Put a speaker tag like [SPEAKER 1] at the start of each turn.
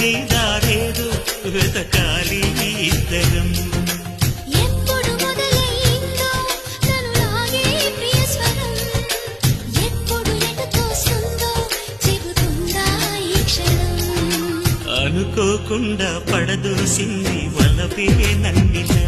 [SPEAKER 1] పోయే దారేదో వెతకాలి ఇద్దరం.
[SPEAKER 2] ఎప్పుడు మొదలైందో నన్ను లాగే ప్రియ స్వరం, ఎప్పుడు ఎటు తోస్తుందో చెబుతుందా ఈ క్షణం.
[SPEAKER 1] అనుకోకుండా పడదోసింది వలపే నన్నిలా.